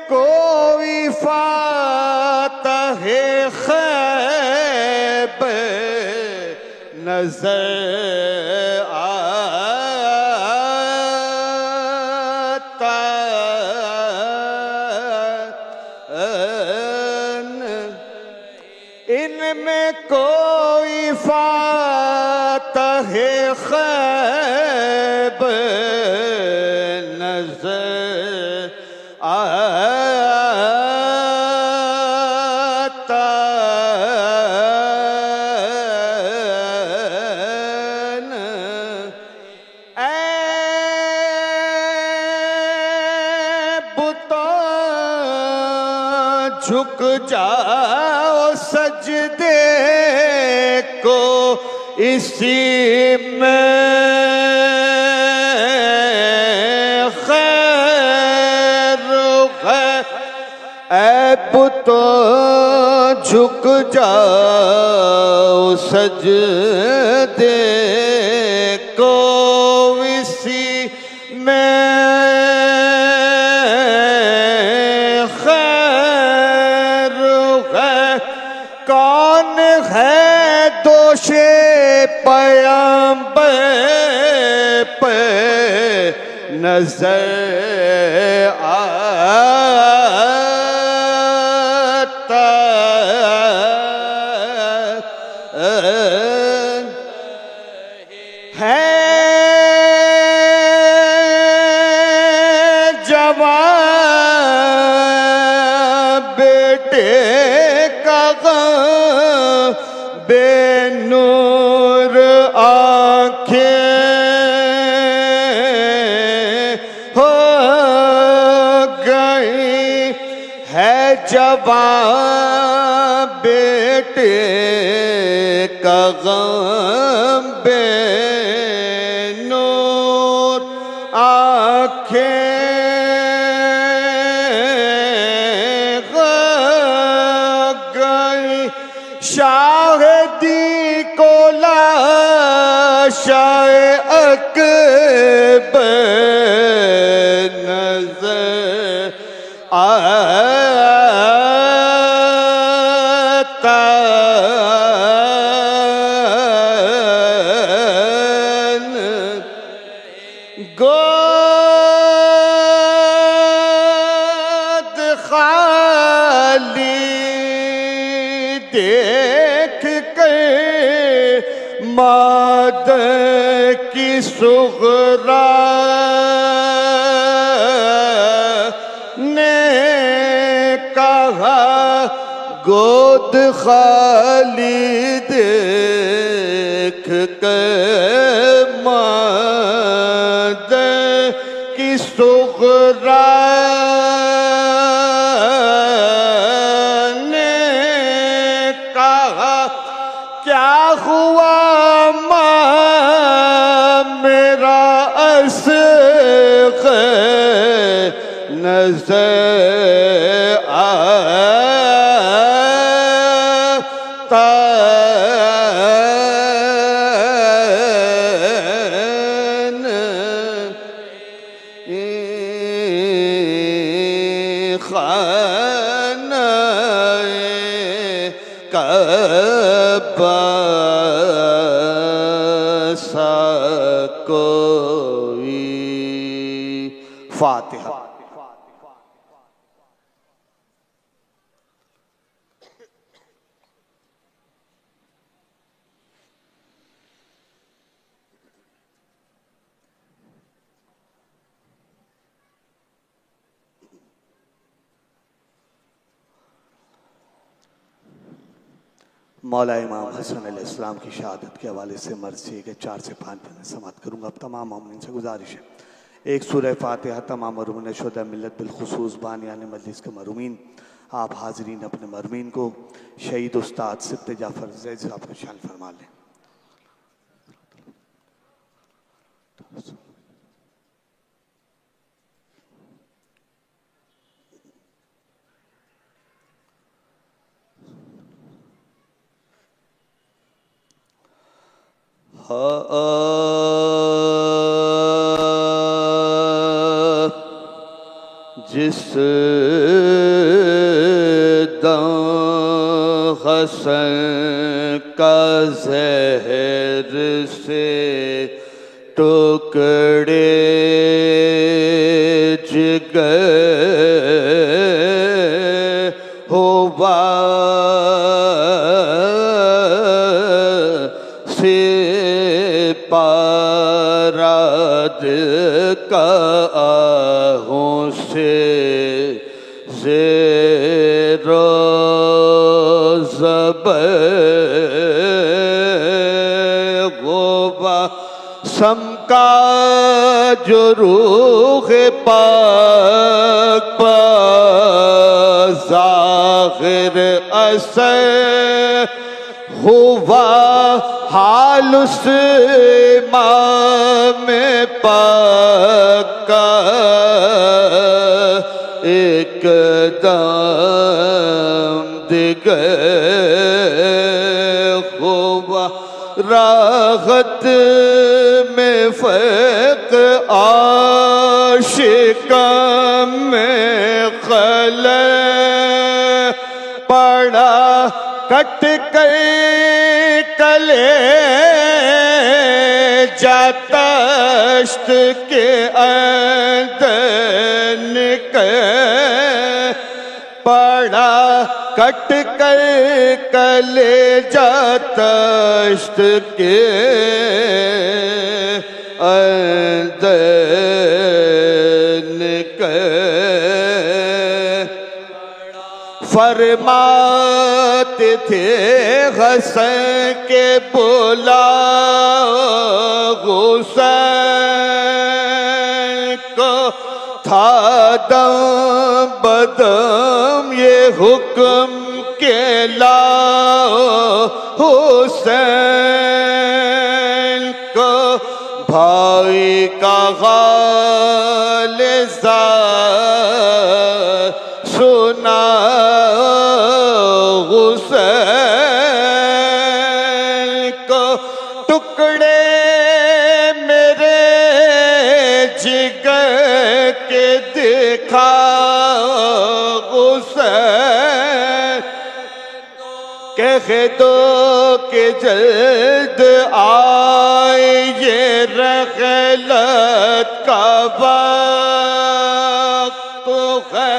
कोई फातह खैब नजर आता, इनमें कोई फातह खैब नजर आता, झुक जाओ सजदे को इसी में खैर है। ऐब तो झुक जाओ सजदे को इसी में कौन है दोषे पैगंबर पे नजर आता है। जवान बेटे का बेनूर आँखें हो गई है, जवान बेटे का गम बेनूर आँखें शाहिदी को लाशाए अकबर नजर आता, गोद खाली देख कर मादर की सुगरा ने कहा, गोद खाली देख कर मादर की सुगरा क्या हुआ माँ मेरा असग़र नज़र आता, खानाए कअबा सा कोई। फातिहा। मौला इमाम हसन अलैहिस्सलाम की शहादत के हवाले से मर्ज़ी के 4 से 5 मिनट समाप्त करूँगा। अब तमाम मोमिनीन से गुजारिश है, एक सूरह फातिहा तमाम मरहूमिन शुहदा मिल्लत बिलखुसूस बानियान मजलिस के मरहूमिन आप हाज़रीन अपने मरहूमिन को शहीद उस्ताद सिब्त जाफ़र ज़ैद साहब को शान फरमा लें। जिस जहर से टुकड़े जिगर हुआ से पाराद का आहों से ज़ेरो ज़बर गुबा समका जो रूह पाक ज़ाहिर असर हुआ हाल उस इमाम पाक का एक दम दिगर हुआ राहत में फ़र्क आशिका में खलल पड़ा कट कर कले जातश्त के अंदर निकल पड़ा कट कर कले जातश्त के अंदर निकल फरमाते थे हसन के बुला हुसैन को था दम बदम ये हुक्म के लाओ हुसैन को भाई का गालिज़ा सुना हुसैन को टुकड़े मेरे जिगर के दिखा हुसैन कह दो कि जल्द आए ये रहलत का वक्त है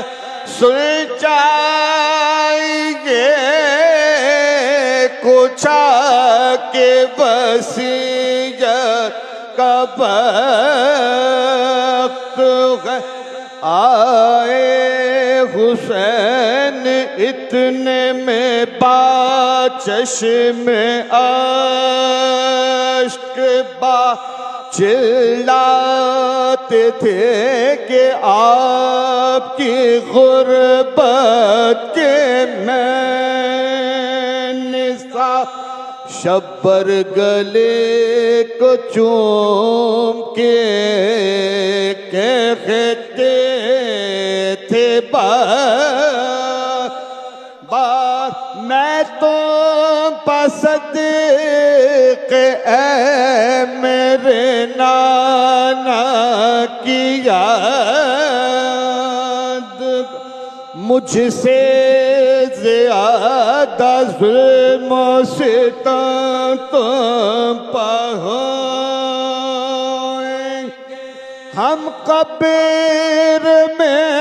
सुन जाएंगे कुछ के वसीयत का वक्त है आए हुसैन इतने में चश्मे अश्क बा चिल्लाते थे कि आपकी गुर्बत के मैंने सा शब्बर गले को चूम के कहते थे बार मैं तो पसदीक़ ऐ मेरे नाना की याद मुझसे ज़्यादा ज़ुल्म सितम तुम पाओगे हम कब्र में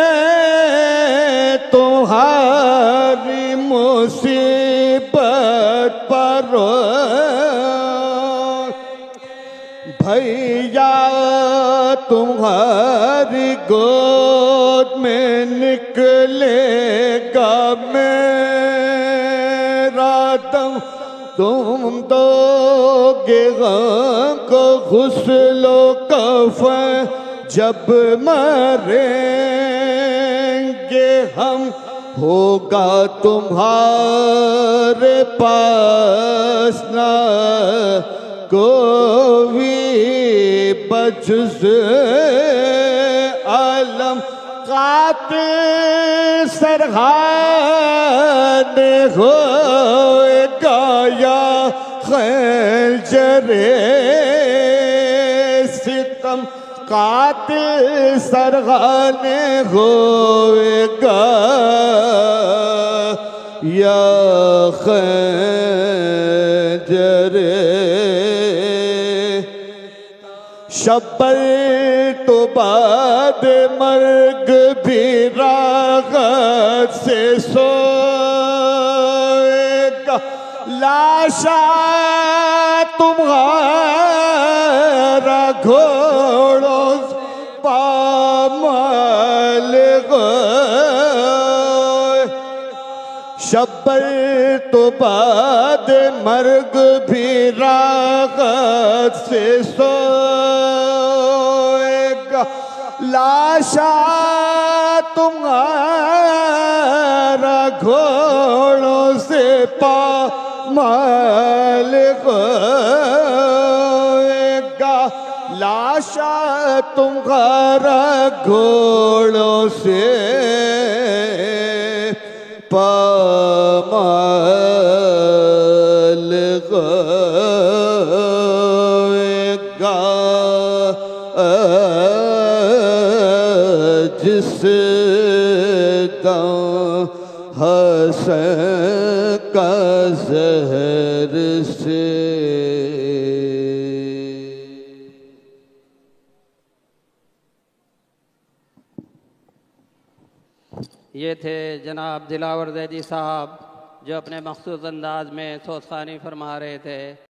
तुम्हारी मुसीबत पर भैया तुम्हारी गोद में निकलेगा मेरा दम तुम दोगे गम को गुस्लो कफ़न जब मरेंगे हम होगा तुम्हारे पास ना कोई बजुज़ अलम कातिल सरहाद होगा या खंजरे सितम कातिल सरगाने होगा या खंजर शब्बर तो बाद मर्ग भी राहत से सोएगा, लाशा तुम्हारा घोड़ों पामाल गए। शब्बर तो बाद मर्ग भी राहत से सोएगा, लाशा तुम्हारा घोड़ों से पामाल गएगा, लाशा तुम्हारा घोड़ों से पामाल गएगा। जिस दां हसन का ज़हर से। ये थे जनाब दिलावर ज़ैदी साहब जो अपने मखसूस अंदाज में सोज़खानी फरमा रहे थे।